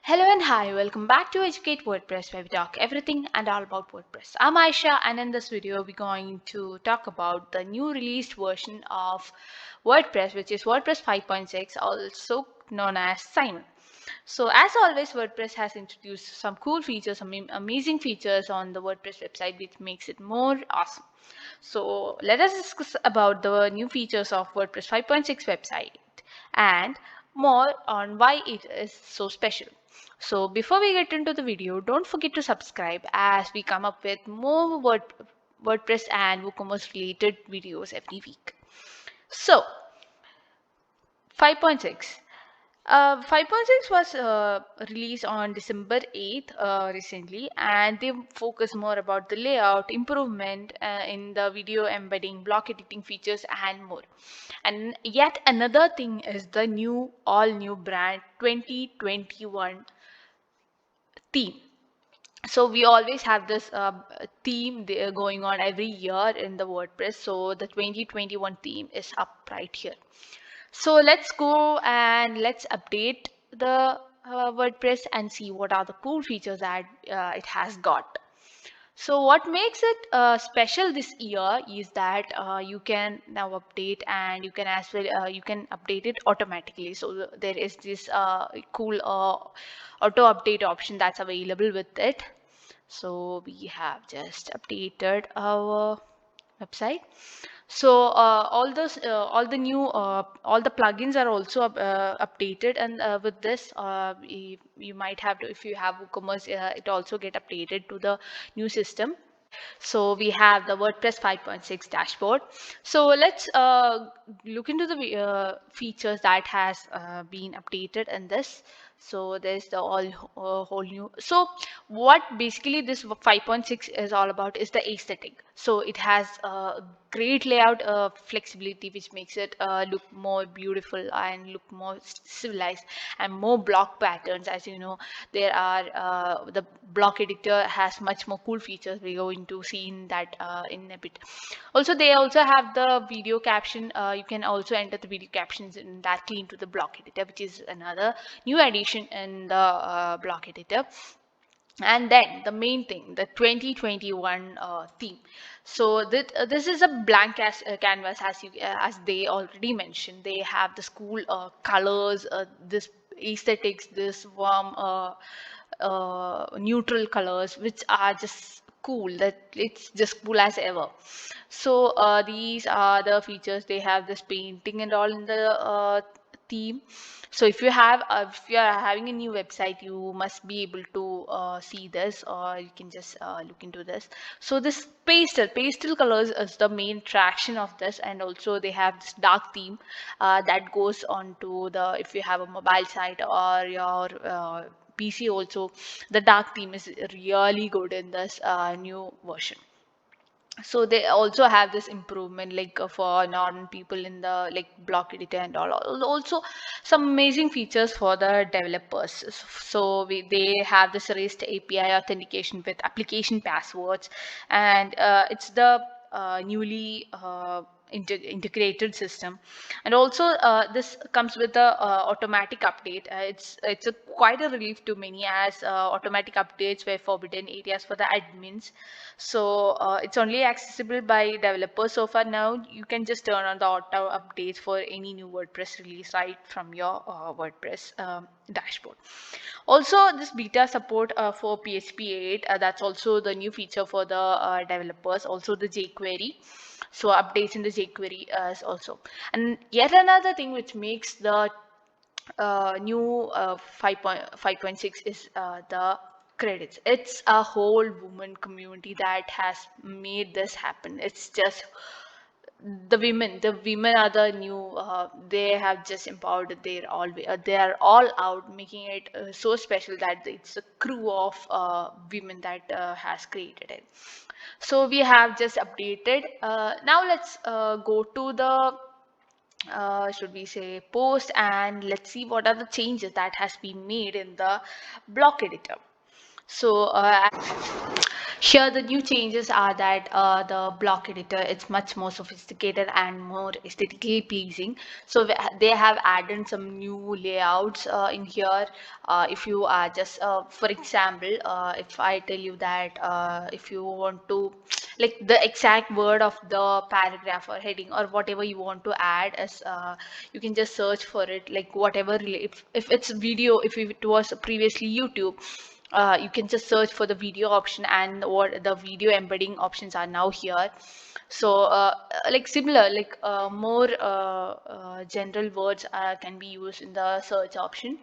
Hello and hi, welcome back to Educate WordPress where we talk everything and all about WordPress. I'm Aisha and in this video we're going to talk about the new released version of WordPress, which is WordPress 5.6, also known as Simon. So as always, WordPress has introduced some cool features, some amazing features on the WordPress website which makes it more awesome. So let us discuss about the new features of WordPress 5.6 website and more on why it is so special. So before we get into the video, don't forget to subscribe as we come up with more WordPress and WooCommerce related videos every week. So 5.6. 5.6 was released on December 8th recently, and they focus more about the layout, improvement in the video embedding, block editing features, and more. And yet another thing is the all new brand 2021 theme. So we always have this theme there going on every year in the WordPress. So the 2021 theme is up right here. So let's go and let's update the WordPress and see what are the cool features that it has got. So what makes it special this year is that you can now update and you can as well you can update it automatically. So there is this cool auto update option that's available with it. So we have just updated our website. So all the new all the plugins are also updated, and with this you might have to, if you have WooCommerce, it also get updated to the new system. So we have the WordPress 5.6 dashboard. So let's look into the features that has been updated in this. So there's the whole new. So what basically this 5.6 is all about is the aesthetic. So it has great layout flexibility, which makes it look more beautiful and look more civilized, and more block patterns. As you know, there are the block editor has much more cool features. We go into seeing that in a bit. Also, they also have the video caption. You can also enter the video captions in directly into the block editor, which is another new addition in the block editor. And then the main thing, the 2021 theme. So that this is a blank canvas, as they already mentioned. They have the school colors, this aesthetics, this warm neutral colors, which are just cool, that it's just cool as ever. So these are the features. They have this painting and all in the theme. So if you are having a new website, you must be able to see this, or you can just look into this. So this pastel colors is the main attraction of this, and also they have this dark theme that goes on to the, if you have a mobile site or your PC also, the dark theme is really good in this new version. So they also have this improvement, like for normal people in the like block editor and all. Also some amazing features for the developers. So they have this REST API authentication with application passwords, and it's the newly integrated system. And also this comes with the automatic update. It's a quite a relief to many, as automatic updates were forbidden areas for the admins. So it's only accessible by developers so far. Now you can just turn on the auto updates for any new WordPress release right from your WordPress dashboard. Also, this beta support for PHP 8, that's also the new feature for the developers. Also the jQuery, so updates in the jQuery is also. And yet another thing which makes the new 5.6 is the credits. It's a whole woman community that has made this happen. It's just the women are the new, they have just empowered they are all out, making it so special that it's a crew of women that has created it. So we have just updated. Now let's go to the should we say post, and let's see what are the changes that has been made in the block editor. So here the new changes are that the block editor it's much more sophisticated and more aesthetically pleasing. So they have added some new layouts in here. If you are just for example, if I tell you that if you want to like the exact word of the paragraph or heading or whatever you want to add as you can just search for it, like whatever if it's video, if it was previously YouTube, you can just search for the video option, and what the video embedding options are now here. So like similar, like more general words can be used in the search option.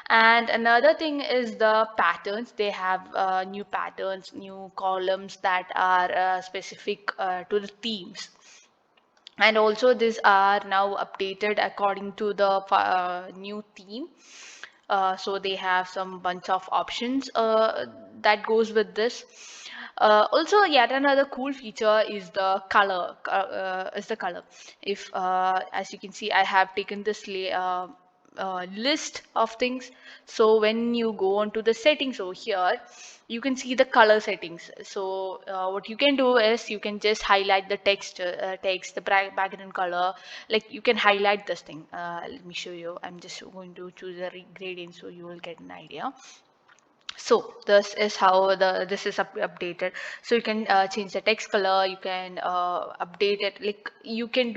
And another thing is the patterns. They have new patterns, new columns that are specific to the themes. And also these are now updated according to the new theme. So they have some bunch of options that goes with this. Also, yet another cool feature is the color. Is the color. If as you can see, I have taken this list of things. So when you go on to the settings over here, you can see the color settings. So what you can do is you can just highlight the text, the background color. Like you can highlight this thing. Let me show you. I'm just going to choose a gradient so you will get an idea. So this is how this is updated. So you can change the text color, you can update it, like you can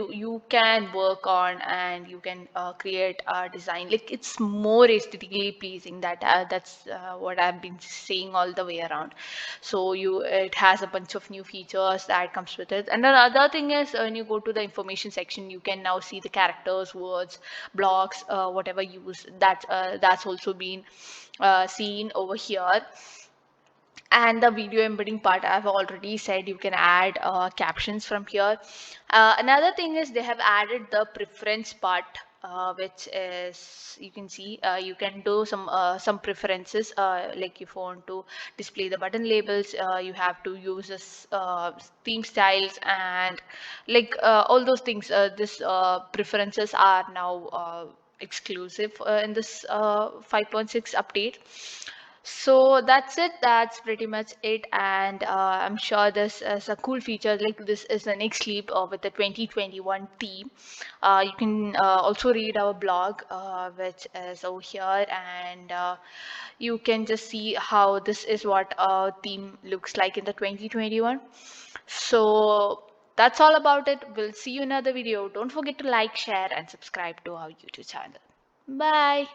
work on, and you can create a design, like it's more aesthetically pleasing. That's what I've been saying all the way around. So it has a bunch of new features that comes with it. And another thing is when you go to the information section, you can now see the characters, words, blocks, whatever use that's also been seen over here. And the video embedding part, I've already said you can add captions from here. Another thing is they have added the preference part, which is you can see you can do some preferences, like if you want to display the button labels, you have to use this theme styles, and like all those things. This preferences are now exclusive in this 5.6 update. So that's it. That's pretty much it. And I'm sure this is a cool feature. Like this is the next leap with the 2021 theme. You can also read our blog, which is over here, and you can just see how this is what our theme looks like in the 2021. So that's all about it. We'll see you in another video. Don't forget to like, share, and subscribe to our YouTube channel. Bye.